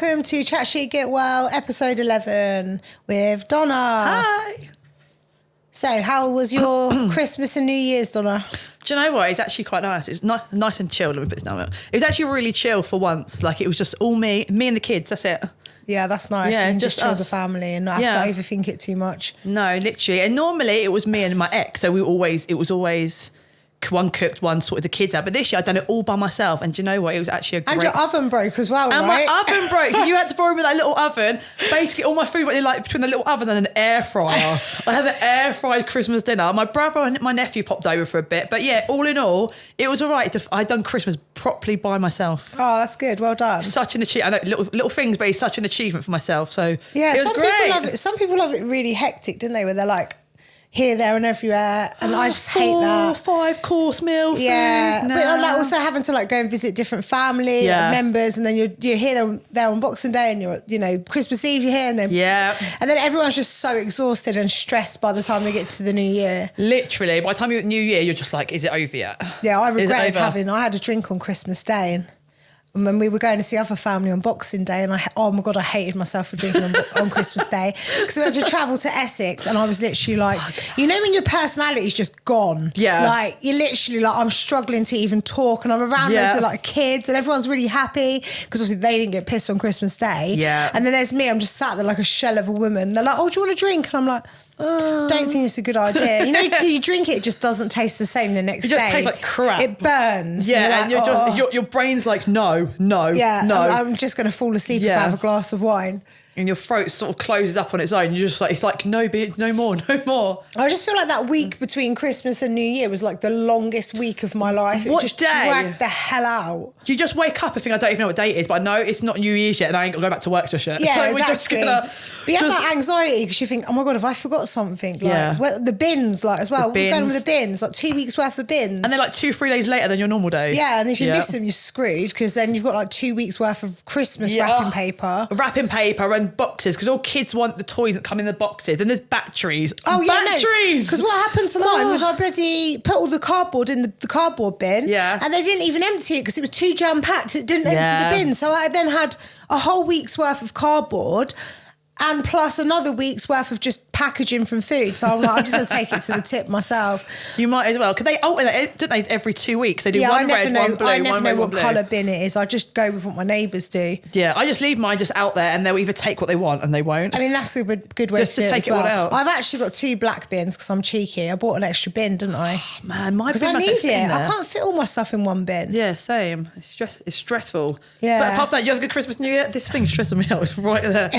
welcome to Chat Shit Get Well, episode 11 with Donna. Hi. So, how was your Christmas and New Year's, Donna? Do you know what? It's actually quite nice. It's nice and chill. Let me put this down. It was actually really chill for once. Like, it was just all me and the kids. That's it. Yeah, that's nice. Yeah, you can just chill us. as a family and not have to overthink it too much. No, literally. And normally it was me and my ex. So it was always one cooked, one sorted the kids out. But this year I'd done it all by myself. And do you know what? It was actually a great... And your oven broke as well, and right? my oven broke. So you had to borrow me that little oven. Basically, all my food went in like between the little oven and an air fryer. I had an air fried Christmas dinner. My brother and my nephew popped over for a bit. But yeah, all in all, it was all right. I'd done Christmas properly by myself. Oh, that's good. Well done. Such an achievement. I know little things, but it's such an achievement for myself. So yeah, it was great. People love it. Some people love it really hectic, didn't they? Where they're like here, there, and everywhere, and I just hate that. 5-course meal. Yeah, food. No. but like also having to like go and visit different family members, and then you're here there on Boxing Day, and you're Christmas Eve you're here, and then everyone's just so exhausted and stressed by the time they get to the New Year. Literally, by the time you're at New Year, you're just like, is it over yet? Yeah, I regretted I had a drink on Christmas Day, and when we were going to see other family on Boxing Day, and I hated myself for drinking on Christmas Day, because we had to travel to Essex, and I was literally like, when your personality's just gone. Yeah. Like, you're literally like, I'm struggling to even talk, and I'm around loads of like kids, and everyone's really happy, because obviously they didn't get pissed on Christmas Day. Yeah. And then there's me, I'm just sat there like a shell of a woman. They're like, oh, do you want a drink? And I'm like, don't think it's a good idea. You drink it just doesn't taste the same the next day. It just tastes like crap. It burns. Yeah, and and your brain's like, no. Yeah, no. I'm just going to fall asleep if I have a glass of wine. And your throat sort of closes up on its own. You're just like, it's like, no more. I just feel like that week between Christmas and New Year was like the longest week of my life. What it just day? dragged the hell out. You just wake up and think, I don't even know what date it is, but I know it's not New Year's yet, and I ain't got to go back to work just yet. Yeah, so exactly. we're just gonna... But you have that anxiety because you think, oh my God, have I forgot something? Like, the bins, like, as well. What's going on with the bins? Like 2 weeks worth of bins. And they're like 2-3 days later than your normal day. Yeah, and if you miss them, you're screwed, because then you've got like 2 weeks worth of Christmas wrapping paper. Wrapping paper and boxes, because all kids want the toys that come in the boxes. And there's batteries. Oh, yeah, batteries! Because what happened to mine was I bloody put all the cardboard in the cardboard bin. Yeah. And they didn't even empty it because it was too jam-packed. It didn't empty the bin. So I then had a whole week's worth of cardboard and plus another week's worth of just packaging from food. So I'm like, I'm just going to take it to the tip myself. You might as well. Because they alternate, don't they, every 2 weeks? They do one red, one blue, I never one know red, what one blue. colour bin it is. I just go with what my neighbours do. Yeah, I just leave mine just out there, and they'll either take what they want and they won't. I mean, that's a good way just to do it take as it well. all out. I've actually got 2 black bins because I'm cheeky. I bought an extra bin, didn't I? Oh, man, my because bin I must need fit in it. there. I can't fit all my stuff in one bin. Yeah, same. It's stressful. Yeah. But apart from that, you have a good Christmas, New Year? This thing's stressing me out. It's right there.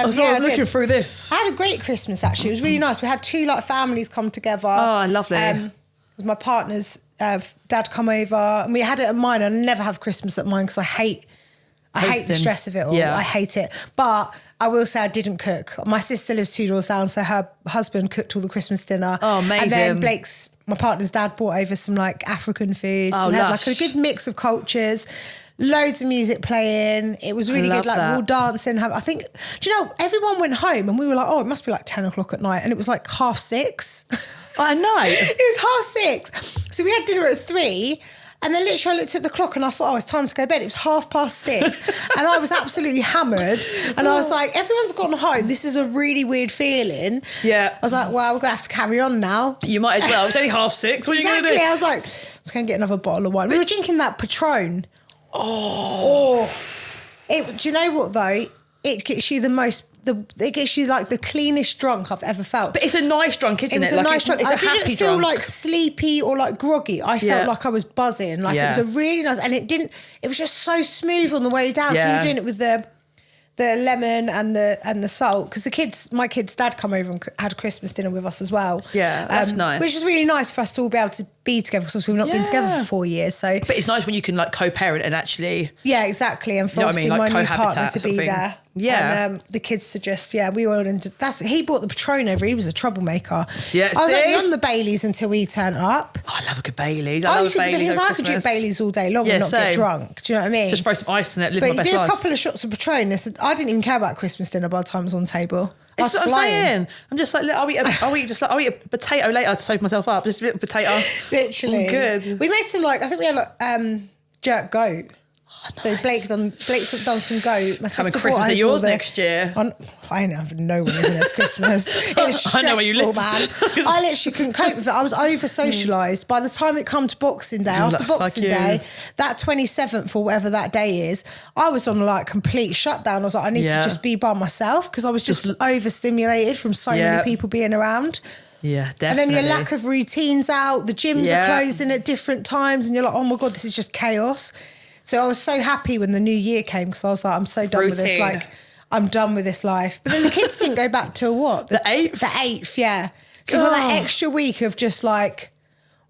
I'm looking through this. I had a great Christmas, actually. It was really nice. We had 2 like families come together. Oh, lovely. My partner's dad come over, and we had it at mine. I never have Christmas at mine because I hate the stress of it all. Yeah. I hate it. But I will say I didn't cook. My sister lives 2 doors down, so her husband cooked all the Christmas dinner. Oh, amazing. And then my partner's dad, brought over some like African foods. Oh, and had lush. like a good mix of cultures. Loads of music playing. It was really good. Like, we were all dancing. I think, do you know, everyone went home and we were like, oh, it must be like 10 o'clock at night. And it was like 6:30. I know. It was 6:30. So we had dinner at 3. And then literally I looked at the clock and I thought, oh, it's time to go to bed. It was 6:30. And I was absolutely hammered. And I was like, everyone's gone home. This is a really weird feeling. Yeah. I was like, well, we're going to have to carry on now. You might as well. It's only 6:30. What are you going to do? I was like, let's go and get another bottle of wine. We were drinking that Patron. Do you know what though? It gets you it gets you like the cleanest drunk I've ever felt. But it's a nice drunk, isn't it? It was a nice drunk. It's I a happy didn't feel drunk. like sleepy or like groggy. I felt like I was buzzing. Like it was a really nice, and it was just so smooth on the way down. So we were doing it with the lemon and the salt, because my kid's dad come over and had Christmas dinner with us as well. Yeah, that's nice. Which is really nice for us to all be able to be together, because we've not been together for 4 years. So, but it's nice when you can like co-parent and actually. Yeah, exactly. And for obviously my new partner to be there. Yeah. And the kids to just, we all into he bought the Patron over. He was a troublemaker. Yeah, I was only on the Baileys until we turned up. Oh, I love a good Baileys. I could drink Baileys all day long and not get drunk. Do you know what I mean? Just throw some ice in it, live my best life. But you do a couple of shots of Patron. I didn't even care about Christmas dinner by the time it was on the table. That's what I'm saying. I'm just like, look, I'll eat a potato later to save myself up. Just a bit of potato. Literally. Good. We made some I think we had jerk goat. Oh, nice. So Blake's done some goat. My Coming sister Christmas bought at yours next year. I ain't having no one living next Christmas. It was stressful, I know where you live. man. I literally couldn't cope with it. I was over socialised. By the time it come to Boxing Day, after Boxing Day, that 27th or whatever that day is, I was on like complete shutdown. I was like, I need to just be by myself because I was just overstimulated from so many people being around. Yeah, definitely. And then your lack of routines out, the gyms are closing at different times and you're like, oh my God, this is just chaos. So I was so happy when the new year came because I was like, I'm so done with this. Like, I'm done with this life. But then the kids didn't go back till what? The 8th? The 8th, yeah. So for that extra week of just like,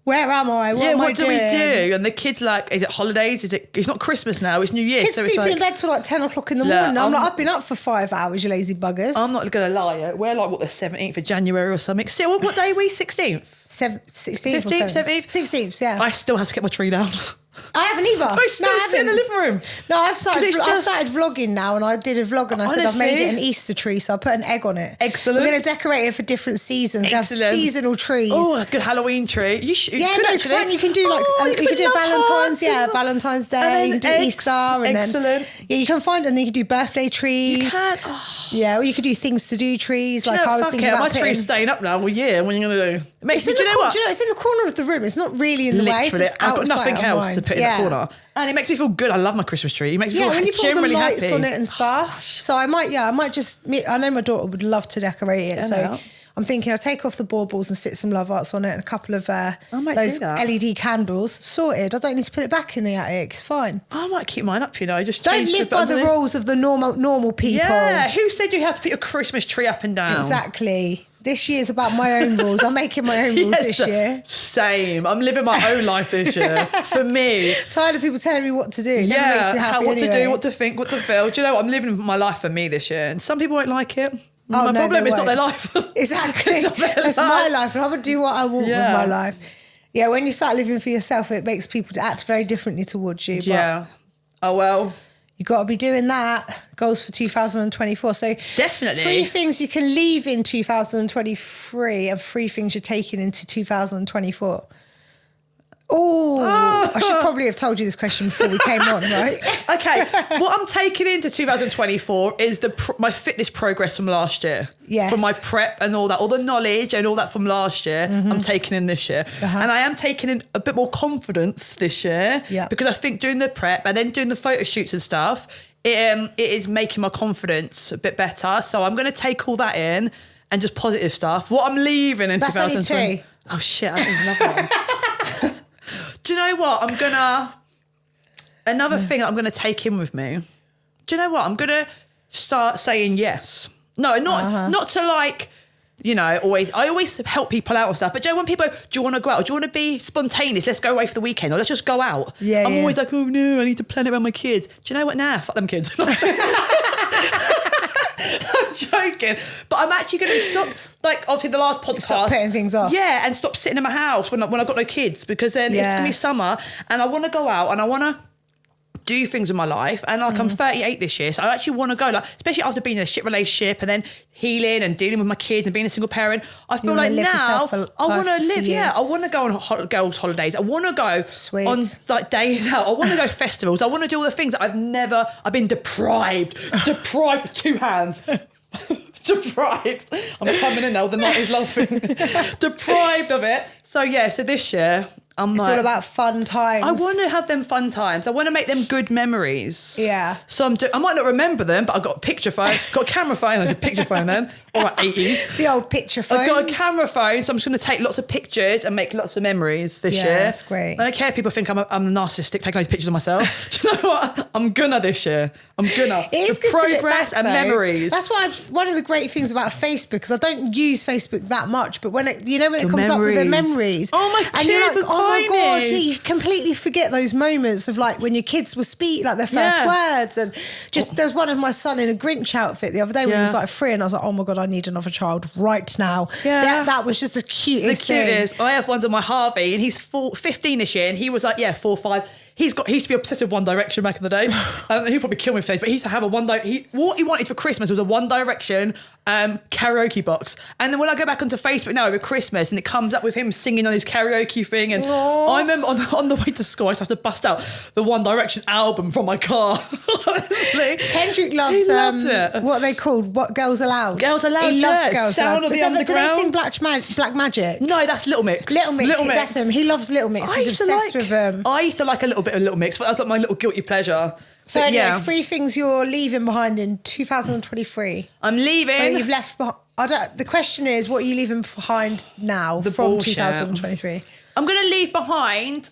where am I? What do we do? And the kids like, is it holidays? It's not Christmas now, it's New Year. Kids so sleeping it's in bed till like 10 o'clock in the morning. I'm like, I've been up for 5 hours, you lazy buggers. I'm not going to lie. We're like, what, the 17th of January or something? So what day are we? 16th? 16th 15th, or 17th? 17th? 16th, yeah. I still have to get my tree down. I haven't either. I still sit in the living room. No, I've started vlogging now, and I did a vlog and I said I've made it an Easter tree, so I put an egg on it. Excellent. We're going to decorate it for different seasons. Excellent. We have seasonal trees. Oh, a good Halloween tree. You because you can do like you can do Valentine's Day, you can do Easter, and then you can find, and then you can do birthday trees. You can. Yeah, or you could do things to do trees. Like I was thinking about my tree's staying up now all year. What are you going to do? Do you know what? It's in the corner of the room. It's not really in the way. So I've got nothing else to put in the corner. And it makes me feel good. I love my Christmas tree. It makes me feel when you put all the lights happy on it and stuff. So I might I know my daughter would love to decorate it. So I'm thinking I'll take off the baubles and stick some love arts on it and a couple of those LED candles. Sorted. I don't need to put it back in the attic. It's fine. I might keep mine up, Just don't live by the rules of the normal people. Yeah. Who said you have to put your Christmas tree up and down? Exactly. This year's about my own rules. I'm making my own rules this year. Same. I'm living my own life this year. For me. Tired of people telling me what to do. It never makes me happy what to do, what to think, what to feel. Do you know what? I'm living my life for me this year. And some people won't like it. My problem is not their life. Exactly. It's my life. And I'm going to do what I want with my life. Yeah, when you start living for yourself, it makes people act very differently towards you. Yeah. Oh, well. You got to be doing that. Goals for 2024. So definitely 3 things you can leave in 2023 and 3 things you're taking into 2024. Oh, I should probably have told you this question before we came on, right? Okay, what I'm taking into 2024 is my fitness progress from last year. Yes. From my prep and all that, all the knowledge and all that from last year, I'm taking in this year. And I am taking in a bit more confidence this year because I think doing the prep and then doing the photo shoots and stuff, it is making my confidence a bit better. So I'm going to take all that in and just positive stuff. What I'm leaving in 2020. Only 2. Oh shit, that is another one. Do you know what? Another thing that I'm going to take in with me. Do you know what? I'm going to start saying yes. No, not to like, I always help people out and stuff. But do you know when people go, do you want to go out? Or do you want to be spontaneous? Let's go away for the weekend or let's just go out. Yeah, I'm always like, oh no, I need to plan it around my kids. Do you know what? Nah, fuck them kids. I'm joking. But I'm actually going to stop, like, obviously the last podcast. Stop putting things off. Yeah, and stop sitting in my house when I've got no kids because then it's going to be summer and I want to go out and I want to do things in my life. And like I'm 38 this year, so I actually want to go, like, especially after being in a shit relationship and then healing and dealing with my kids and being a single parent. I feel like now I want to live. Yeah, I want to go on girls' holidays. I want to go on like days out. I want to go festivals. I want to do all the things that I've been deprived with 2 hands. Deprived. I'm coming in now. The night is laughing. Deprived of it. So this year it's all about fun times. I want to have them fun times. I want to make them good memories. Yeah. So I might not remember them, but I've got a picture phone, got a camera phone. I did a picture phone then. All right, 80s. The old picture phone. I've got a camera phone, so I'm just going to take lots of pictures and make lots of memories this year. That's great. I don't care if people think I'm narcissistic taking those pictures of myself. Do you know what? I'm gonna this year. I'm gonna. It is good progress to look back, and memories. That's why one of the great things about Facebook, because I don't use Facebook that much, but when it comes up with the memories. Oh my God. And you're like, oh my God, you completely forget those moments of like when your kids will speak like their first words. And just there's one of my son in a Grinch outfit the other day when he was like 3 and I was like, oh my God, I need another child right now. Yeah. That was just the cutest thing. I have ones on my Harvey and he's 15 this year and he was like, 4 or 5. he used to be obsessed with One Direction back in the day. He'll probably kill me for this, but he used to have what he wanted for Christmas was a One Direction karaoke box. And then when I go back onto Facebook now over Christmas and it comes up with him singing on his karaoke thing, and I remember on the way to school I used to have to bust out the One Direction album from my car. Honestly. Kendrick loves what are they called? What Girls Aloud? Girls Aloud. He loves Girls Sound Aloud. of the Underground. Do they sing Black Magic? No, that's Little Mix. Little Mix. That's him. He loves Little Mix. He's obsessed with them. I used to like a little bit of Little Mix, but that was like my little guilty pleasure. So anyway, 3 things you're leaving behind in 2023. I'm leaving. Where you've left behind. The question is, what are you leaving behind now from bullshit. 2023? I'm going to leave behind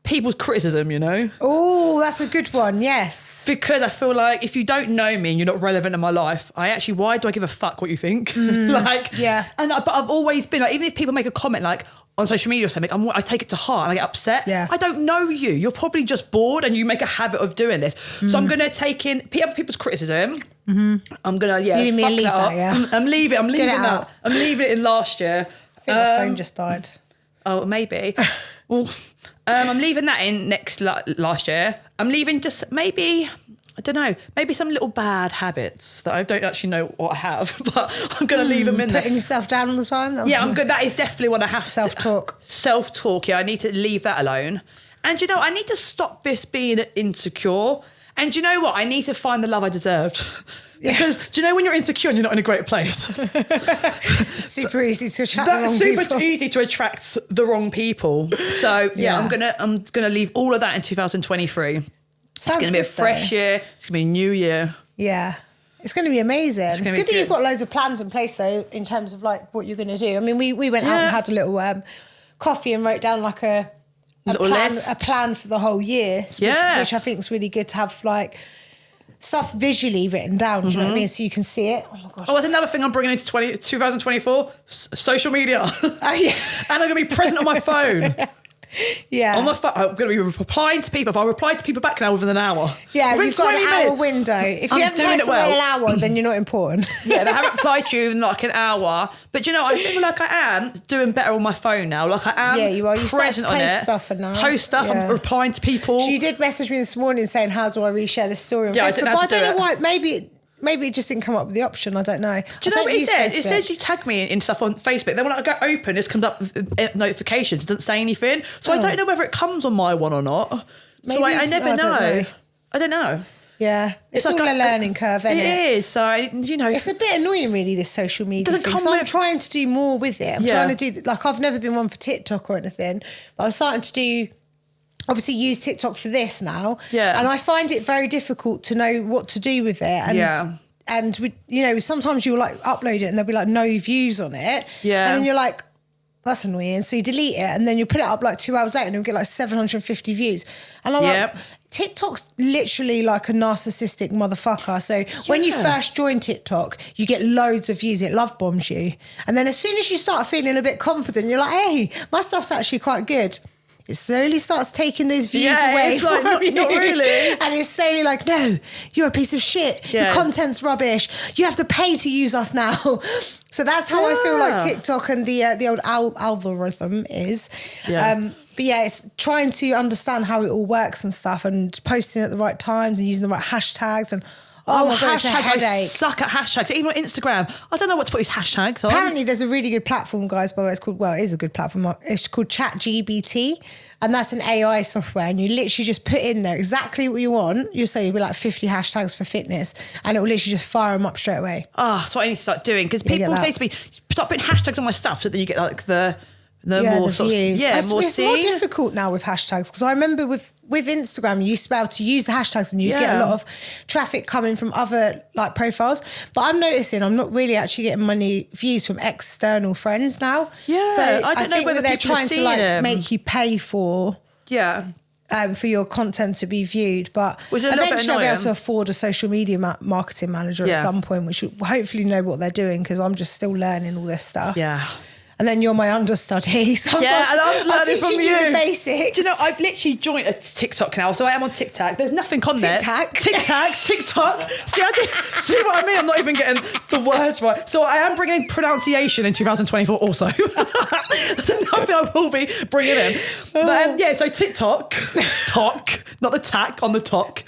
people's criticism, you know? Oh, that's a good one, yes. Because I feel like if you don't know me and you're not relevant in my life, why do I give a fuck what you think? Yeah. But I've always been like, even if people make a comment like on social media or something, I take it to heart and I get upset. Yeah. I don't know you. You're probably just bored and you make a habit of doing this. So I'm going to take in other people's criticism. I'm going to, you need me to leave that, yeah? I'm leaving that. I'm leaving it in last year. I think my phone just died. Oh, maybe. Well, I'm leaving that in last year. I'm leaving just maybe, I don't know, maybe some little bad habits that I don't actually know what I have, but I'm going to leave them in there. Putting yourself down all the time? Yeah, I'm good. That is definitely what I have. Self-talk. Self-talk, yeah. I need to leave that alone. And you know, I need to stop this being insecure. And you know what? I need to find the love I deserved. Because do you know when you're insecure and you're not in a great place? It's super easy to attract the wrong people. Super easy to attract the wrong people. So I'm gonna leave all of that in 2023. It's gonna be a fresh year. It's gonna be a new year. Yeah. It's going to be amazing. It's good that you've got loads of plans in place though, in terms of like what you're going to do. I mean, we went out and had a little coffee and wrote down like a plan for the whole year, which I think is really good to have like stuff visually written down, do you know what I mean? So you can see it. Oh, my gosh. That's another thing I'm bringing into 2024, social media. Oh, yeah. And I'm going to be present on my phone. Yeah. On my phone, I'm going to be replying to people. If I reply to people back now within an hour. Yeah, you've got an hour window. If you haven't replied for an hour, then you're not important. Yeah, they haven't replied to you in like an hour. But you know, I feel like I am doing better on my phone now. Like I am you are. You present on it. Post stuff now. Post stuff, I'm replying to people. She did message me this morning saying, how do I reshare this story on Facebook? But I don't know why. Maybe it just didn't come up with the option. I don't know. Do you know what it says? It says you tag me in stuff on Facebook. Then when I go open, it comes up with notifications. It doesn't say anything. So I don't know whether it comes on my one or not. Maybe so I never know. I don't know. Yeah. It's all a learning curve, isn't it? It is. So, it's a bit annoying, really, this social media thing. So I'm trying to do more with it. I'm trying to do, like, I've never been one for TikTok or anything, but I'm starting to do... Obviously use TikTok for this now. Yeah. And I find it very difficult to know what to do with it. And we, sometimes you'll like upload it and there'll be like no views on it. Yeah. And then you're like, that's annoying. So you delete it and then you put it up like 2 hours later and you'll get like 750 views. And I'm like, TikTok's literally like a narcissistic motherfucker. So when you first join TikTok, you get loads of views. It love bombs you. And then as soon as you start feeling a bit confident, you're like, hey, my stuff's actually quite good. It slowly starts taking those views away from you. Not really. And it's slowly like, no, you're a piece of shit. Yeah. Your content's rubbish. You have to pay to use us now. So that's how I feel like TikTok and the old algorithm is. Yeah. But it's trying to understand how it all works and stuff and posting at the right times and using the right hashtags and... Oh my God, it's a headache. I suck at hashtags. Even on Instagram, I don't know what to put these hashtags on. Apparently there's a really good platform, guys, by the way. It is a good platform. It's called ChatGPT, and that's an AI software, and you literally just put in there exactly what you want. You'll say you'll be like 50 hashtags for fitness, and it will literally just fire them up straight away. Oh, that's what I need to start doing, because people say to me, stop putting hashtags on my stuff so that you get like the more views. It's more difficult now with hashtags, because I remember with Instagram you used to be able to use the hashtags and you'd get a lot of traffic coming from other like profiles, but I'm noticing I'm not really actually getting many views from external friends now. So I don't know whether they're trying to like make you pay for for your content to be viewed, but eventually I'll be able to afford a social media marketing manager at some point, which will hopefully know what they're doing, because I'm just still learning all this stuff. And then you're my understudy. So and I'm learning from you. The basics. Do you know, I've literally joined a TikTok now, so I am on TikTok. There's nothing on there. TikTok. See what I mean? I'm not even getting the words right. So I am bringing in pronunciation in 2024 also. That's nothing I will be bringing in. But so TikTok, not the tack, on the talk.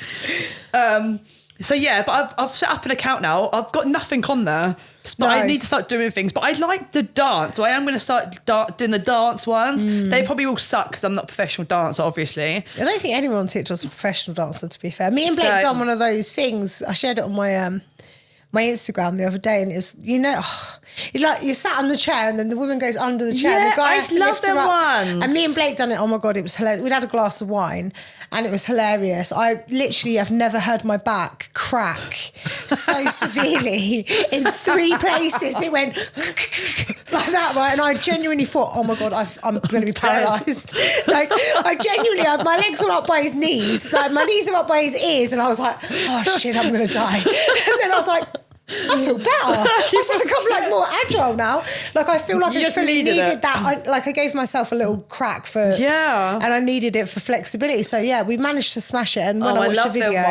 But I've set up an account now. I've got nothing on there. But I need to start doing things. But I like the dance, so I am going to start doing the dance ones. They probably will suck because I'm not a professional dancer, obviously. I don't think anyone on TikTok's a professional dancer, to be fair. Me and Blake done one of those things. I shared it on my my Instagram the other day, and it was, you're sat on the chair and then the woman goes under the chair and the guy has to lift her up. Ones. And me and Blake done it. Oh my God, it was hilarious. We'd had a glass of wine and it was hilarious. I literally have never heard my back crack so severely in 3 places. It went like that, right? And I genuinely thought, oh my God, I'm going to be paralysed. Like, I genuinely, my legs were up by his knees. Like, my knees are up by his ears. And I was like, oh shit, I'm going to die. And then I was like, I feel better. I become like more agile now. Like I feel like I fully needed that. I gave myself a little crack and I needed it for flexibility. So we managed to smash it. And when I watched the video,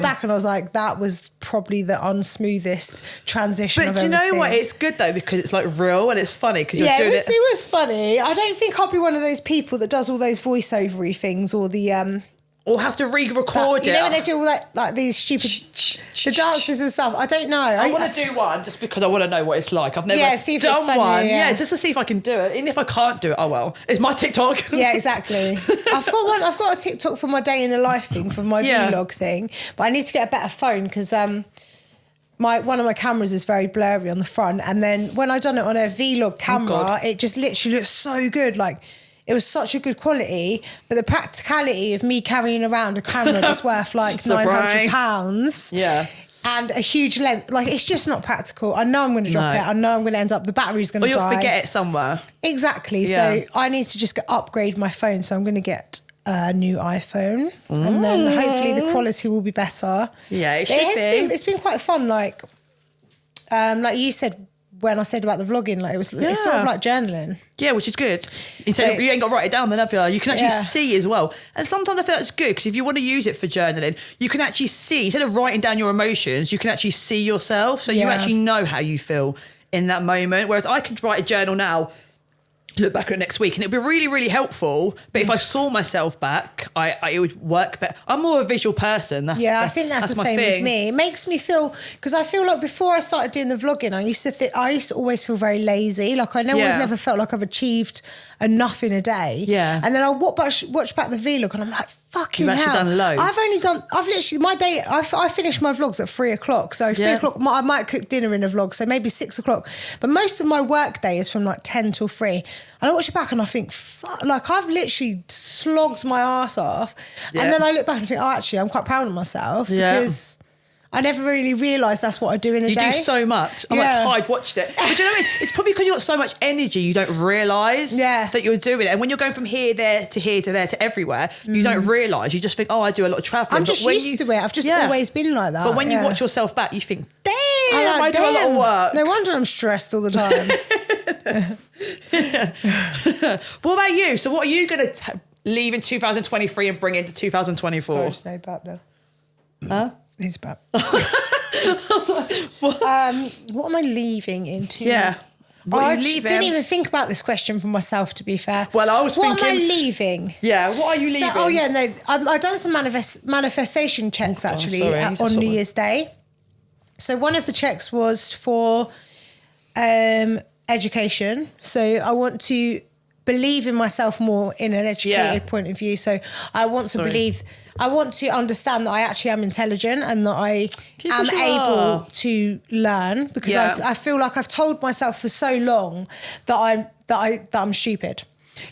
back and I was like, that was probably the unsmoothest transition I've ever seen. But do you know what? It's good though because it's like real and it's funny because you're doing it. It was funny. I don't think I'll be one of those people that does all those voiceovery things or the or have to re-record it. You know when they do all that, like these stupid the dances and stuff. I don't know. I want to do one just because I want to know what it's like. I've never done one. Yeah, just to see if I can do it. Even if I can't do it, oh well. It's my TikTok. Yeah, exactly. I've got a TikTok for my day in the life thing, for my vlog thing. But I need to get a better phone because one of my cameras is very blurry on the front. And then when I done it on a vlog camera, it just literally looks so good. Like, it was such a good quality, but the practicality of me carrying around a camera that's worth like £900 and a huge length, like it's just not practical. I know I'm going to drop it. I know I'm going to end up, the battery's going to die. Or you'll forget it somewhere. Exactly. Yeah. So I need to just upgrade my phone. So I'm going to get a new iPhone and then hopefully the quality will be better. Yeah, it should be. It's been quite fun. Like you said, when I said about the vlogging, like it's sort of like journaling. Yeah, which is good. Instead of, you ain't got to write it down then, have you? You can actually see as well. And sometimes I feel that's good because if you want to use it for journaling, you can actually see, instead of writing down your emotions, you can actually see yourself. So you actually know how you feel in that moment. Whereas I could write a journal now, look back at it next week and it'd be really, really helpful. But if I saw myself back, it would work better. I'm more a visual person. I think that's the same with me. It makes me feel, because I feel like before I started doing the vlogging, I used to always feel very lazy. Like I always never felt like I've achieved enough in a day. Yeah. And then I watch back the vlog and I'm like, fucking hell. You've actually done loads. I've literally, my day, I finish my vlogs at 3 o'clock. So 3 o'clock, I might cook dinner in a vlog. So maybe 6 o'clock. But most of my work day is from like 10 till 3. And I watch it back and I think, fuck, like I've literally slogged my ass off. Yeah. And then I look back and think, oh, actually, I'm quite proud of myself because I never really realised that's what I do in a day. You do so much. I'm like tired watching it. But you know what I mean? It's probably because you've got so much energy you don't realise that you're doing it. And when you're going from here, there to here to there to everywhere, you don't realise. You just think, oh, I do a lot of travelling. I'm just used to it. I've just always been like that. But when you watch yourself back, you think, damn, I do a lot of work. No wonder I'm stressed all the time. What about you? So what are you going to leave in 2023 and bring into 2024? Sorry, stay back there. Huh? He's back. What am I leaving into? Yeah. I didn't even think about this question for myself, to be fair. Well, I was thinking... What am I leaving? Yeah, what are you leaving? I've done some manifestation checks, actually, on New Year's Day. So one of the checks was for education. So I want to believe in myself more in an educated point of view. So I want to understand that I actually am intelligent and that I am able to learn, because I feel like I've told myself for so long that I'm stupid.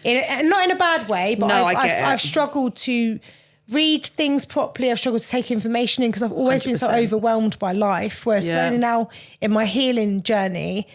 Not in a bad way, but I've struggled to read things properly. I've struggled to take information in because I've always 100%. Been so overwhelmed by life. Whereas slowly now in my healing journey,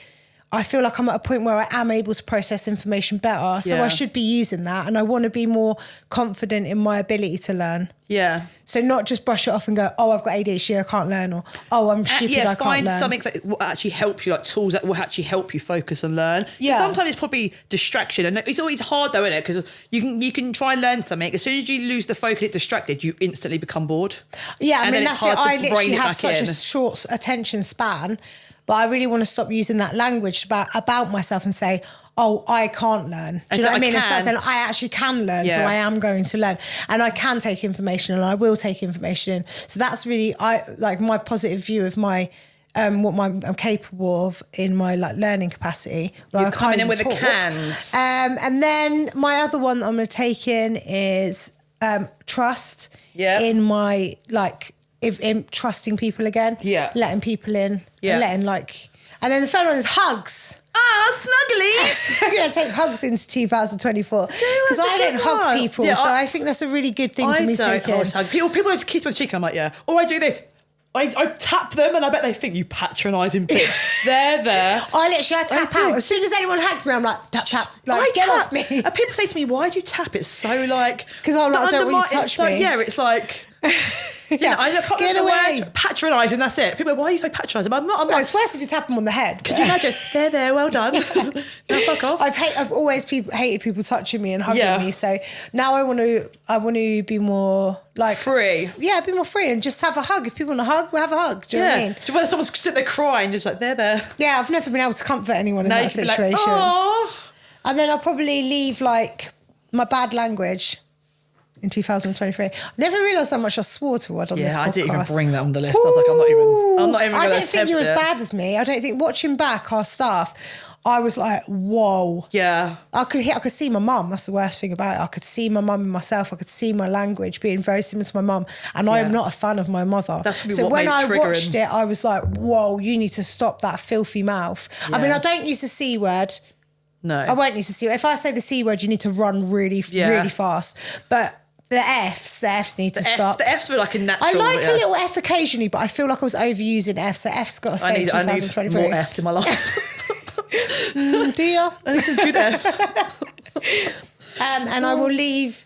I feel like I'm at a point where I am able to process information better. So I should be using that. And I want to be more confident in my ability to learn. Yeah. So not just brush it off and go, oh, I've got ADHD, I can't learn. Or, oh, I'm stupid, I can't learn. Find something that will actually help you, like tools that will actually help you focus and learn. Yeah. Sometimes it's probably distraction. And it's always hard though, isn't it? Because you can try and learn something. As soon as you lose the focus, get distracted, you instantly become bored. Yeah, I mean, that's it. I literally have such a short attention span. But I really want to stop using that language about myself and say, oh, I can't learn. Do you know what I mean? Instead of saying, I actually can learn, so I am going to learn. And I can take information and I will take information in. So that's really, my positive view of my, I'm capable of in my learning capacity. You're coming in with the cans. And then my other one that I'm going to take in is trust in my, in trusting people again, letting people in, and letting and then the third one is hugs. Snugglies. I'm going to take hugs into 2024 because I don't hug people, so I think that's a really good thing for me to take in. People just kiss my cheek, and I'm like, or I do this. I tap them, and I bet they think you patronising bitch. They're there. I tap out. As soon as anyone hugs me, I'm like, tap, tap. Get off me. And people say to me, why do you tap? It's so because I'm like, I don't want you to touch me. It's like... I can't get away. Patronising, that's it. People are, why are you so patronising? I'm not. It's worse if you tap them on the head. Could you imagine? There, well done. Now fuck off. I've always hated people touching me and hugging me. So now I want to be more free. Yeah, be more free and just have a hug. If people want to hug, we'll have a hug. Do you know what I mean? When someone's sitting there crying, just there. Yeah, I've never been able to comfort anyone in that situation. And then I'll probably leave my bad language in 2023. I never realised how much I swore to word on this podcast. I didn't even bring that on the list. I was like, I'm not even going to attempt I don't think you're as bad as me. I don't think, watching back our stuff, I was like, whoa. Yeah. I could see my mum. That's the worst thing about it. I could see my mum and myself. I could see my language being very similar to my mum. And I am not a fan of my mother. That's so when I watched it, I was like, whoa, you need to stop that filthy mouth. Yeah. I mean, I don't use the C word. No. I won't use the C word. If I say the C word, you need to run really, really fast. But the Fs need to stop. The Fs were like a natural. I like a little F occasionally, but I feel like I was overusing F, so F's got to stay in 2023. I need more Fs in my life. Do you? I need some good Fs. And I will leave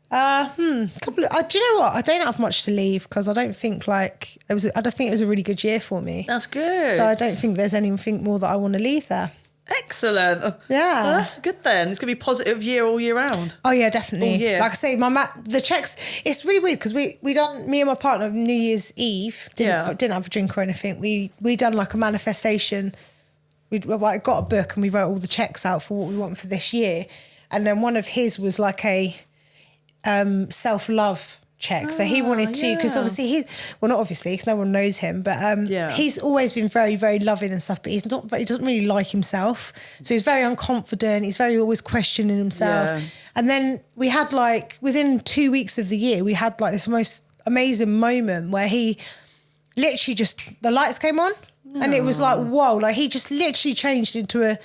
couple of, do you know what? I don't have much to leave because I don't think I don't think it was a really good year for me. That's good. So I don't think there's anything more that I want to leave there. Excellent. Yeah. Well, that's good then. It's going to be a positive year all year round. Oh yeah, definitely. All year. Like I say, the checks, it's really weird because we done, me and my partner, New Year's Eve, didn't have a drink or anything. We done like a manifestation. We got a book and we wrote all the checks out for what we want for this year. And then one of his was like a self-love check. So he wanted to, because obviously not obviously, because no one knows him, but he's always been very, very loving and stuff, but he doesn't really like himself. So he's very unconfident. He's very always questioning himself. Yeah. And then we had within 2 weeks of the year, we had this most amazing moment where he literally the lights came on and it was whoa, he just literally changed into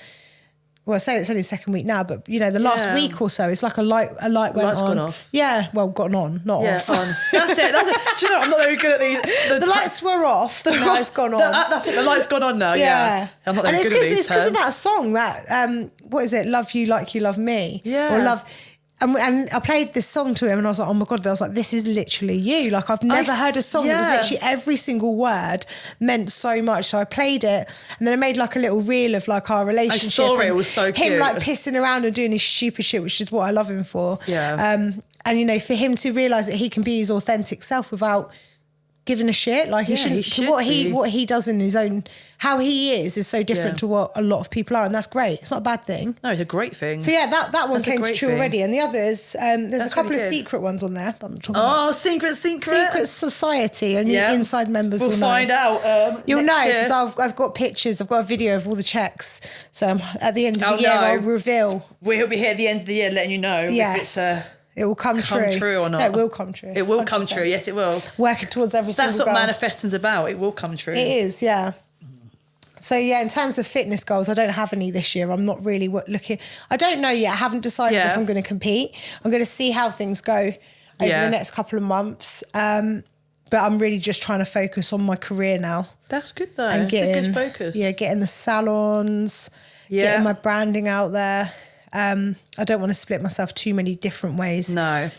well, I say it's only the second week now, but the last week or so, it's like a light went on. Gone off. Yeah, well, gone on, not off. On. That's it. Do you know, I'm not very good at these. The lights were off, the light's gone on. That's it, the light's gone on now, yeah. I'm not very good at these. It's because of that song, that, what is it, Love You Like You Love Me? Yeah. Or Love... And I played this song to him and I was like, oh my God, I was like, this is literally you. I've never heard a song that was literally every single word meant so much. So I played it and then I made a little reel of our relationship. I saw it, it was so cute. Him pissing around and doing his stupid shit, which is what I love him for. Yeah. And for him to realise that he can be his authentic self without giving a shit, he shouldn't. What he does in his own, how he is so different to what a lot of people are, and that's great. It's not a bad thing. No, it's a great thing. So yeah, that one came true already, and the others, there's a couple of secret ones on there. But I'm talking about secret society, and your inside members will find out. You'll know because I've got pictures. I've got a video of all the checks. So at the end of the year, I'll reveal. We'll be here at the end of the year, letting you know if it's it will come true or not. No, it will come true. It will 100%. Come true. Yes, it will. Working towards every single goal. That's what manifesting's about. It will come true. It is, yeah. So yeah, in terms of fitness goals, I don't have any this year. I'm not really looking. I don't know yet. I haven't decided if I'm going to compete. I'm going to see how things go over the next couple of months. But I'm really just trying to focus on my career now. That's good though. And getting, it's a good focus. Yeah, getting the salons, getting my branding out there. I don't want to split myself too many different ways. No.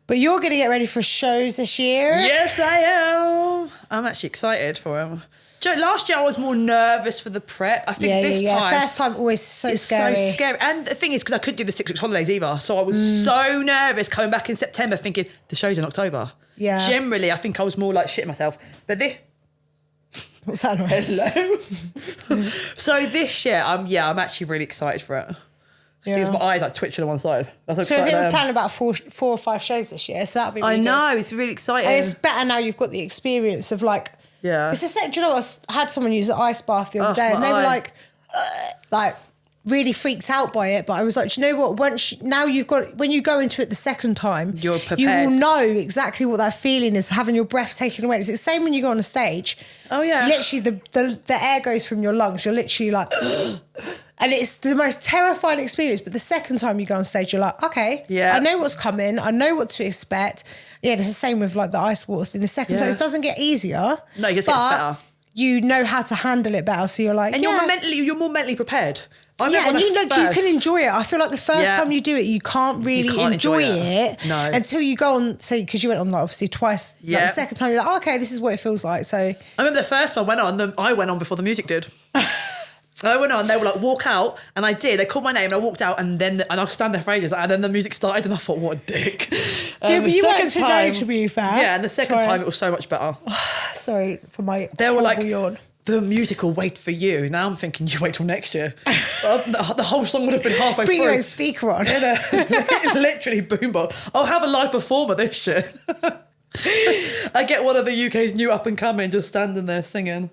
But you're going to get ready for shows this year. Yes, I am. I'm actually excited for them. Last year I was more nervous for the prep. I think this time... First time always so scary. So scary. And the thing is, because I couldn't do the 6 weeks holidays either, so I was so nervous coming back in September thinking, the show's in October. Yeah. Generally, I think I was more like shitting myself. But this... What's that noise? Hello? So this year, I'm actually really excited for it. Yeah. My eyes like twitching on one side. That's so we're planning about four or five shows this year, so that'll be really I know, good. it's really exciting. And it's better now you've got the experience of like... Yeah. It's a do you know what? I had someone use the ice bath the other day and they were like really freaked out by it. But I was like, do you know what? When you go into it the second time, you're prepared. You will know exactly what that feeling is, having your breath taken away. It's the same when you go on a stage. Oh yeah. Literally the air goes from your lungs. You're literally like... And it's the most terrifying experience. But the second time you go on stage, you're like, okay, I know what's coming. I know what to expect. Yeah, it's the same with like the ice water thing. The second time, it doesn't get easier. No, it gets better. You know how to handle it better. So you're like, and you're more mentally prepared. And you can enjoy it. I feel like the first time you do it, you can't really enjoy it until you go on, say, because you went on like obviously twice. Yeah. Like the second time, you're like, oh, okay, this is what it feels like. So I remember the first time I went on before the music did. I went on, they were like, walk out, and I did. They called my name, and I walked out, and I was standing there for ages, and then the music started, and I thought, what a dick. Yeah, but you weren't to know, to be fair. Yeah, and the second time it was so much better. Sorry for my They were like, yawn. The music will wait for you. Now I'm thinking, you wait till next year. The whole song would have been halfway through. Bring your own speaker on. Literally boombox. I'll have a live performer this year. I get one of the UK's new up and coming just standing there singing.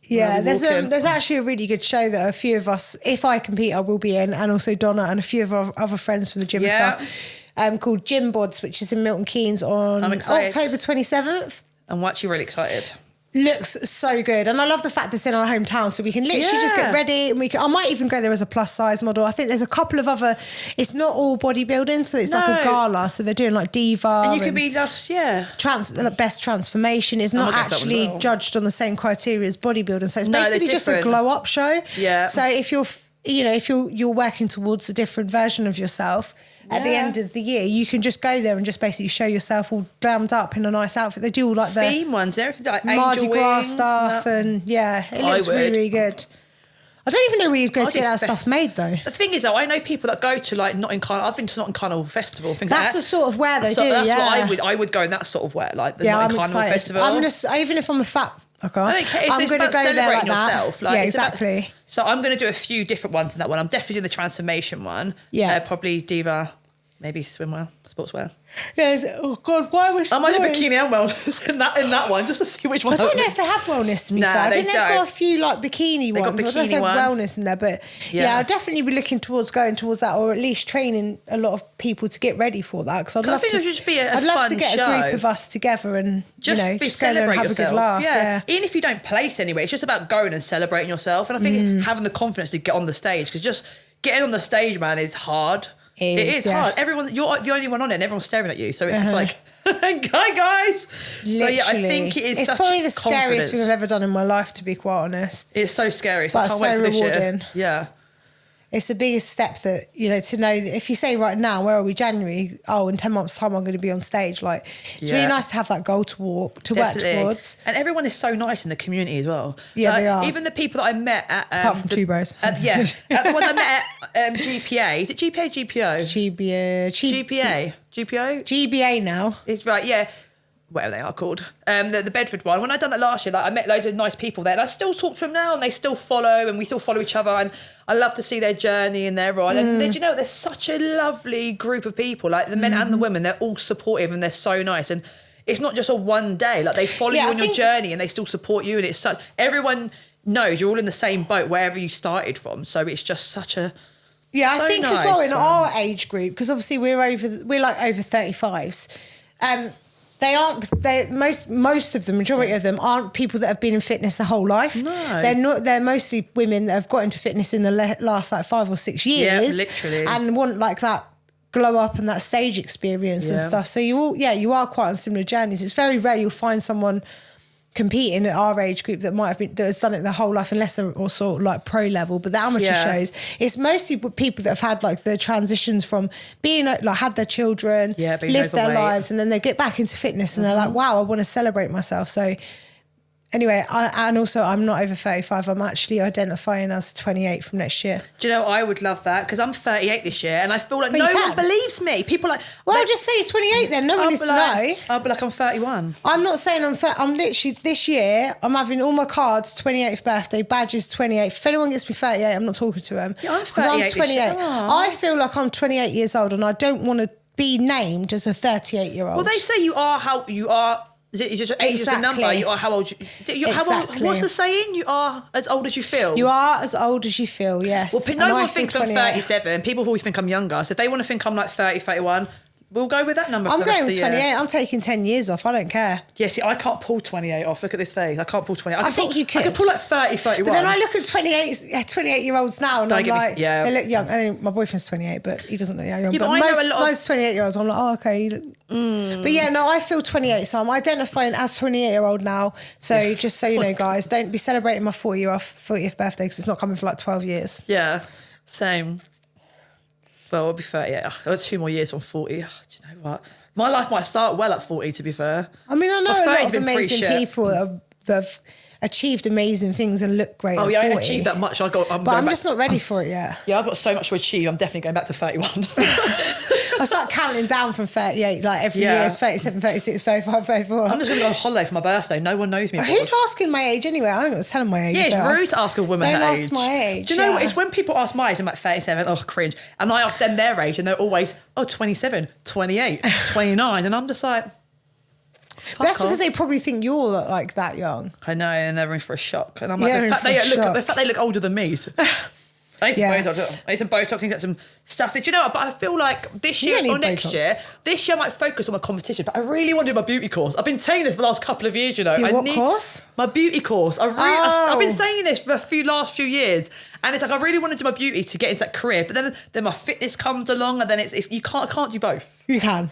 Yeah, there's actually a really good show that a few of us, if I compete, I will be in, and also Donna and a few of our other friends from the gym and stuff, called Gym Bods, which is in Milton Keynes on October 27th. I'm actually really excited. Looks so good, and I love the fact that it's in our hometown, so we can literally just get ready, and I might even go there as a plus size model. I think there's a couple of other. It's not all bodybuilding, so it's like a gala. So they're doing like diva, and you could be just best transformation. It's not actually judged on the same criteria as bodybuilding, so it's basically just a glow up show. Yeah. So if you're working towards a different version of yourself. At the end of the year, you can just go there and just basically show yourself all glammed up in a nice outfit. They do all like the theme ones, everything like Mardi Gras wings, stuff, and it looks really, really good. I don't even know where you'd go to get that stuff made though. The thing is though, I know people that go to like Notting Carnival. I've been to Notting Carnival Festival. Things that's like that. The sort of wear they do. That's what I would go in that sort of wear, like the Notting Carnival Festival. Even if I'm a fat fucker, I don't care. I'm going to go there like yourself. That. Yeah, exactly. So I'm going to do a few different ones in that one. I'm definitely doing the transformation one. Yeah, probably diva. Maybe swimwear, sportswear. Yeah, oh God, why was I might do bikini and wellness in that one just to see which one. I don't know if they have wellness to be fair. I think they've got a few like bikini ones. I don't know if they have wellness in there, but I'll definitely be looking going towards that, or at least training a lot of people to get ready for that. Because I'd love to get a group of us together and just go there and have a good laugh. Yeah. Even if you don't place anyway, it's just about going and celebrating yourself. And I think having the confidence to get on the stage, because just getting on the stage, man, is hard. It is hard. You're the only one on it, and everyone's staring at you. So it's just like, hi guys. Literally. So I think it is. It's probably the scariest thing I've ever done in my life, to be quite honest. It's so scary. So I can't wait for this year. Yeah. It's the biggest step that, to know that if you say right now, where are we, January? Oh, in 10 months' time, I'm going to be on stage. Like, it's really nice to have that goal to work towards. And everyone is so nice in the community as well. Yeah, they are. Even the people that I met at... apart from two bros. The ones I met at GPA. Is it GPA or GPO? GPA. GPO? GBA now. It's right, yeah. Whatever they are called, the Bedford one. When I done that last year, like I met loads of nice people there, and I still talk to them now, and they still follow, and we still follow each other, and I love to see their journey and their ride. And they're such a lovely group of people, like the men and the women. They're all supportive and they're so nice. And it's not just a one day; like they follow you on your journey and they still support you. And it's such everyone knows you're all in the same boat wherever you started from. So it's just such a I think nice, as well in our age group, because obviously we're like over 35s. Most of them, majority of them aren't people that have been in fitness their whole life. No. They're mostly women that have got into fitness in the last like 5 or 6 years. Yeah, literally. And want like that glow up and that stage experience and stuff. So you are quite on similar journeys. It's very rare you'll find someone competing at our age group that has done it their whole life, unless they're also like pro level. But the amateur shows, it's mostly people that have had like the transitions from being like had their children, lived their lives, and then they get back into fitness and they're like, wow, I want to celebrate myself. So anyway, and also I'm not over 35. I'm actually identifying as 28 from next year. Do you know, I would love that, because I'm 38 this year and I feel like no one believes me. People are like... Well, just say you're 28 then. No one needs to know. I'll be like, I'm 31. I'm not saying I'm literally, this year, I'm having all my cards, 28th birthday, badges 28. If anyone gets me 38, I'm not talking to them. Yeah, I'm 38 I'm 28. I feel like I'm 28 years old and I don't want to be named as a 38-year-old. Well, they say you are how you are... Is it just your age is a number? You are how old how old, what's the saying? You are as old as you feel. You are as old as you feel, yes. Well, no one thinks I'm 37. People always think I'm younger. So if they want to think I'm like 30, 31, we'll go with that number for the rest of the year. I'm going with 28. I'm taking 10 years off. I don't care. Yeah, see, I can't pull 28 off. Look at this face. I can't pull 28. I think you could. I could pull like 30, 31. But then I look at 28-year-olds now and I'm like, they look young. I mean, my boyfriend's 28, but he doesn't look young. Yeah, but most 28-year-olds, I'm like, oh, okay, you look... But yeah, no, I feel 28, so I'm identifying as 28-year-old now. So just so you know, guys, don't be celebrating my 40th birthday because it's not coming for like 12 years. Yeah, same. Well, I'll be 38. I've got 2 more years on 40. Do you know what? My life might start well at 40, to be fair. I mean, I know a lot of amazing people that have achieved amazing things and look great. Oh, yeah, I ain't achieved that much. But I'm just not ready for it yet. Yeah, I've got so much to achieve. I'm definitely going back to 31. I start counting down from 38, like every year is 37, 36, 35, 34. I'm just going to go on holiday for my birthday. No one knows me. Who's asking my age anyway? I'm not going to tell them my age. Yeah, it's rude to ask a woman her age. Don't ask my age. Do you know what? It's when people ask my age, I'm like 37, oh, cringe. And I ask them their age and they're always, 27, 28, 29. And I'm just like... That's because they probably think you're like that young. I know, and they're in for a shock. And I'm like, the fact they look older than me. So. I need some Botox, and get some stuff. Do you know what? But I feel like this year or next year, this year I might focus on my competition. But I really want to do my beauty course. I've been saying this for the last couple of years, you know. What course? My beauty course. I've been saying this for last few years. And it's like, I really want to do my beauty to get into that career. But then my fitness comes along, and then it's you can't do both. You can.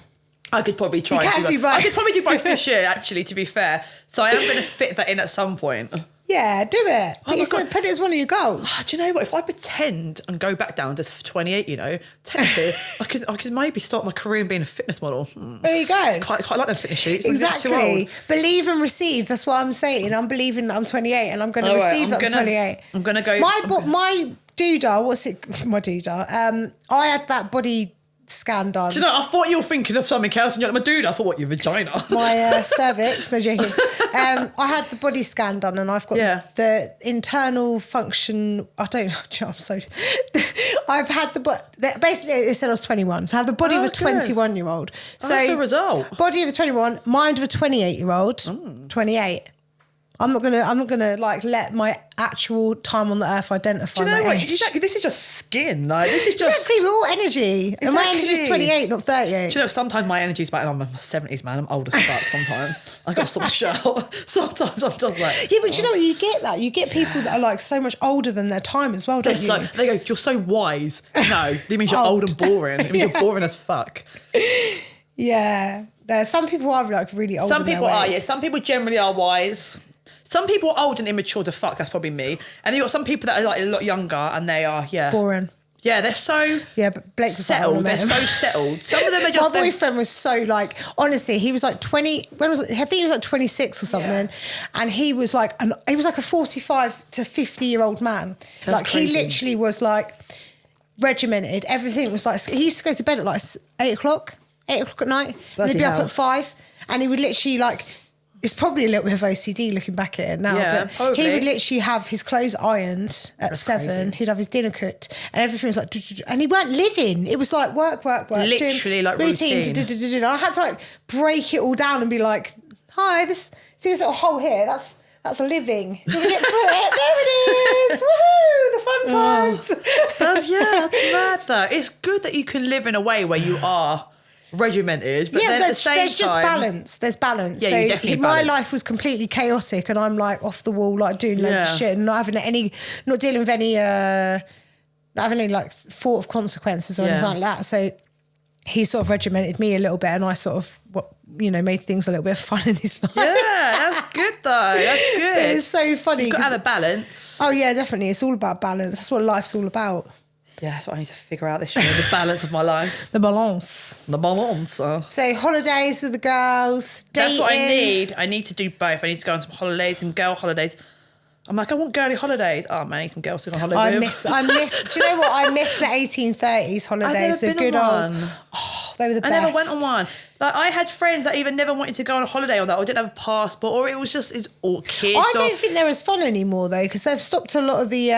I could probably try and do both. I could probably do both this year, actually, to be fair. So I am going to fit that in at some point. Yeah, do it. Put it as one of your goals. Do you know what? If I pretend and go back down to 28, you know, technically, I could maybe start my career in being a fitness model. There you go. Quite like them fitness sheets. Exactly. Believe and receive. That's what I'm saying. I'm believing that I'm 28 and I'm going to receive that I'm 28. I'm going to go... My doodah, my doodah? I had that body... scan done. Do you know, I thought you were thinking of something else and you're like, my dude, I thought, what, your vagina? My cervix, no joking. I had the body scan done and I've got the internal function, I'm so... I've had basically it said I was 21, so I have the body of a 21-year-old. So that's the result. Body of a 21, mind of a 28-year-old, 28. I'm not gonna like let my actual time on the earth identify. Do you know what? Age. Exactly. This is just skin. Like this is just exactly. We're all energy, and my energy is 28, not 38. Do you know? Sometimes my energy's back. I'm in my 70s, man. I'm old as fuck. Sometimes I got to sort shit out. Sometimes I'm just like. Yeah, but you know what? You get that. You get people that are like so much older than their time as well, don't you? They go, you're so wise. No, it means you're old and boring. It means you're boring as fuck. Yeah. No, some people are like really old. Some people are. Yeah. Some people generally are wise. Some people are old and immature to fuck. That's probably me. And you got some people that are like a lot younger and they are, boring. Yeah, they're so but Blake was settled. They're so settled. Some of them are just... My boyfriend was so like, honestly, he was like 20, I think he was like 26 or something. Yeah. And he was like a 45 to 50-year-old man. That's like crazy. He literally was like regimented. Everything was like, he used to go to bed at like 8 o'clock at night. And he'd be up at 5. And he would literally like... It's probably a little bit of OCD looking back at it now, but probably. He would literally have his clothes ironed at 7. Crazy. He'd have his dinner cooked, and everything was like, and he weren't living. It was like work. Literally like routine. I had to like break it all down and be like, "Hi, see this little hole here? That's a living. Can we get through it? There it is! Woohoo! The fun times." That's mad though. It's good that you can live in a way where you are regimented, but then at the same time... there's just balance. There's balance. Yeah, so definitely my life was completely chaotic and I'm like off the wall, like doing loads of shit and not dealing with any, not having any like thought of consequences or anything like that. So he sort of regimented me a little bit, and I sort of, made things a little bit of fun in his life. Yeah, that's good though. That's good. But it's so funny. You've got to have a balance. Oh yeah, definitely. It's all about balance. That's what life's all about. Yeah, that's what I need to figure out this year, the balance of my life. The balance. The balance. So holidays with the girls, dating. That's what I need. I need to do both. I need to go on some holidays, some girl holidays. I'm like, I want girly holidays. Oh man, I need some girls to go on holiday with. I miss, do you know what? I miss the 1830s holidays. The good old. Oh, they were the best. I never went on one. Like, I had friends that even never wanted to go on a holiday on that, or didn't have a passport, or it was just, it's all kids. I don't think they're as fun anymore though, because they've stopped a lot of the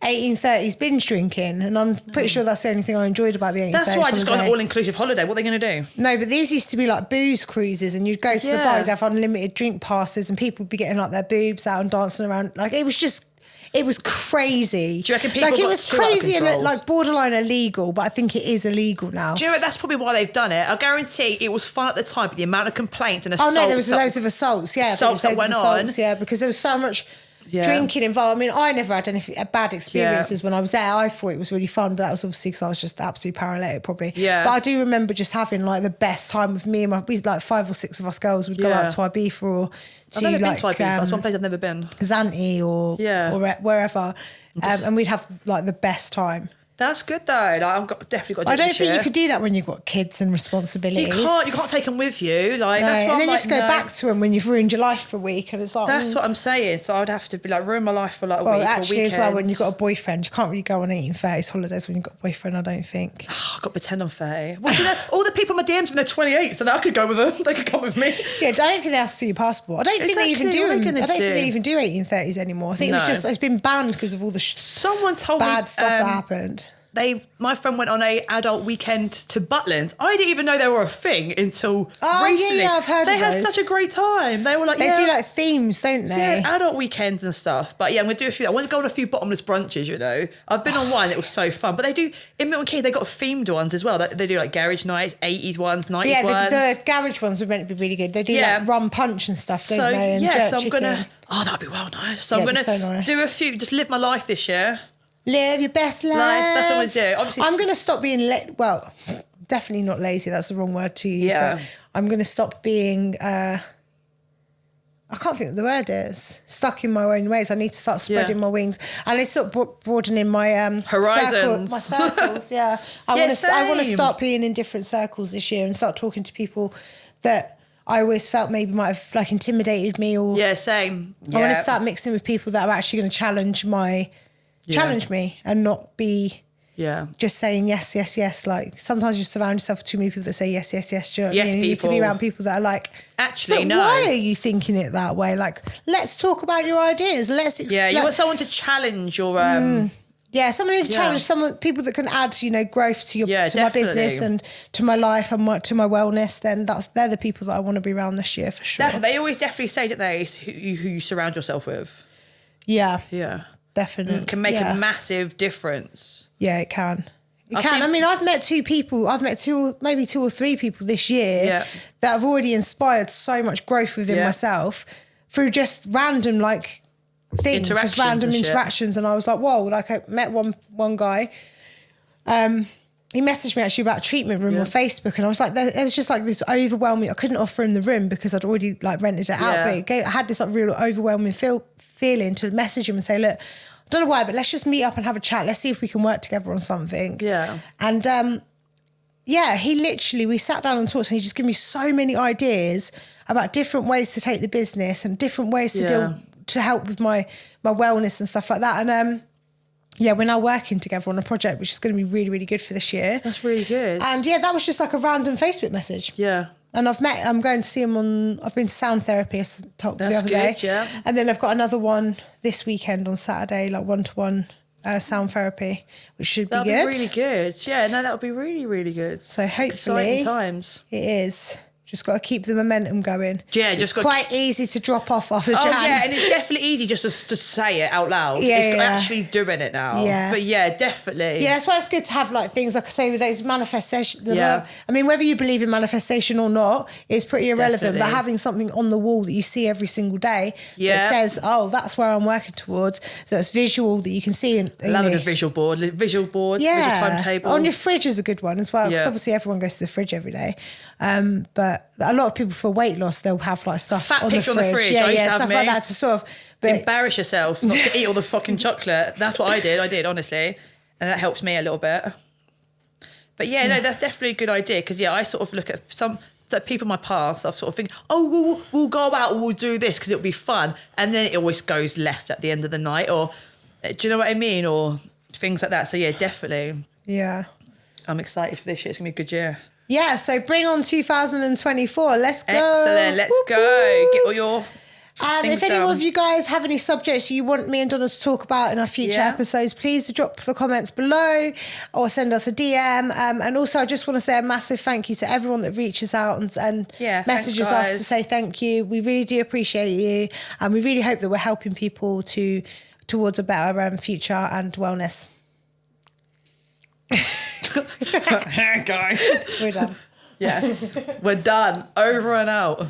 1830s binge drinking, and I'm pretty sure that's the only thing I enjoyed about the 1830s. That's why I just got an all-inclusive holiday. What are they going to do? No, but these used to be like booze cruises, and you'd go to the bar, you'd have unlimited drink passes, and people would be getting like their boobs out and dancing around. Like, it was crazy. Do you reckon people like, it got was too out of crazy and control? like borderline illegal, but I think it is illegal now. Do you know what? That's probably why they've done it. I guarantee it was fun at the time, but the amount of complaints and assaults. Oh no, there was loads of assaults. Yeah, assaults that went on. Yeah, because there was so much drinking involved. I mean, I never had any bad experiences when I was there. I thought it was really fun, but that was obviously because I was just absolutely paralytic, probably. Yeah. But I do remember just having like the best time with me and like 5 or 6 of us girls would go out to Ibiza or I've never been to Ibiza. That's one place I've never been. Zante or wherever, and we'd have like the best time. That's good though. Like, definitely got to do I don't this think year. you could do that when you've got kids and responsibilities. You can't take them with you. Like, no. that's what And then I'm you just go back to them when you've ruined your life for a week, and it's like that's what I'm saying. So I'd have to be like ruin my life for like a week. Well, actually, or as well, when you've got a boyfriend, you can't really go on 1830s holidays when you've got a boyfriend. I don't think. I've got to pretend I'm 30. Well, you know, all the people in my DMs in their 28, so that I could go with them. They could come with me. Yeah, I don't think they have to see your passport. I don't think they even do. I don't think they even do 1830s anymore. I think it's been banned because of all the someone told bad me, stuff that happened. My friend went on a adult weekend to Butlins. I didn't even know they were a thing until recently. Yeah, I've heard they of had those. such a great time. They were like, they do like themes, don't they? Yeah, adult weekends and stuff. But yeah, I'm gonna do a few. I want to go on a few bottomless brunches. You know, I've been on one. It was so fun. But they do in Milton Keynes. They got themed ones as well. They do like garage nights, 80s ones, 90s ones. Yeah, the garage ones were meant to be really good. They do like rum punch and stuff, don't they? And so I'm chicken. gonna. Oh, that'd be well nice. So I'm gonna do a few. Just live my life this year. Live your best life. That's what I'm going to do. Obviously, I'm going to stop being definitely not lazy. That's the wrong word to use. Yeah. But I'm going to stop being, I can't think what the word is, stuck in my own ways. I need to start spreading my wings. And I start broadening my horizons. My circles, yeah. I want to start being in different circles this year and start talking to people that I always felt maybe might have like intimidated me or... Yeah, same. I want to start mixing with people that are actually going to challenge me and not be just saying yes, yes, yes. Like sometimes you surround yourself with too many people that say yes, yes, yes. Do you know what I mean? You need to be around people that are like, actually, no. Why are you thinking it that way? Like, let's talk about your ideas. You want someone to challenge your someone who can challenge people that can add, growth to my business and to my life and to my wellness. Then they're the people that I want to be around this year for sure. They always definitely say that who you surround yourself with. Yeah. Yeah. Definitely. It can make a massive difference. Yeah, it can. I mean, I've met 2 people. I've met 2 or 3 people this year that have already inspired so much growth within myself through just random things, just random interactions. And I was like, whoa! Like I met one guy. He messaged me actually about a treatment room on Facebook, and I was like, it was just like this overwhelming. I couldn't offer him the room because I'd already rented it out, but I had this real overwhelming feeling to message him and say, look, I don't know why, but let's just meet up and have a chat. Let's see if we can work together on something. Yeah. And we sat down and talked, and he just gave me so many ideas about different ways to take the business and different ways to help with my wellness and stuff like that. And we're now working together on a project which is going to be really, really good for this year. That's really good. And that was just like a random Facebook message. Yeah. And I'm going to see him I've been to sound therapy, I talked the other day. Yeah. And then I've got another one this weekend on Saturday, like 1-to-1 sound therapy, which should be good. That'll be really good. Yeah, no, that'll be really, really good. So hopefully. Exciting times. It is. Just got to keep the momentum going. Yeah, it's quite easy to drop off after Jan. Yeah, and it's definitely easy just to say it out loud. Yeah, it's actually doing it now. Yeah. But yeah, definitely. Yeah, that's why it's good to have like things like I say with those manifestations. Yeah. I mean, whether you believe in manifestation or not is pretty irrelevant. Definitely. But having something on the wall that you see every single day that says, "Oh, that's where I'm working towards." So it's visual that you can see. And love a visual board. Visual timetable. On your fridge is a good one as well. Because Yeah. obviously everyone goes to the fridge every day. But a lot of people for weight loss, they'll have like stuff Fat on the picture fridge. on the fridge. Yeah, stuff like that to sort of. But embarrass yourself not to eat all the fucking chocolate. That's what I did honestly, and that helps me a little bit. But yeah, no, that's definitely a good idea because I sort of look at some people in my past. I've sort of think, we'll go out, we'll do this because it'll be fun, and then it always goes left at the end of the night, or do you know what I mean, or things like that. So yeah, definitely. Yeah, I'm excited for this year. It's gonna be a good year. Yeah, so bring on 2024. Let's go. Excellent. Let's go. Get all your. If any of you guys have any subjects you want me and Donna to talk about in our future episodes, please drop the comments below or send us a DM. And also, I just want to say a massive thank you to everyone that reaches out and messages us to say thank you. We really do appreciate you. And we really hope that we're helping people towards a better future and wellness. Guys. We're done. Yes, we're done. Over and out.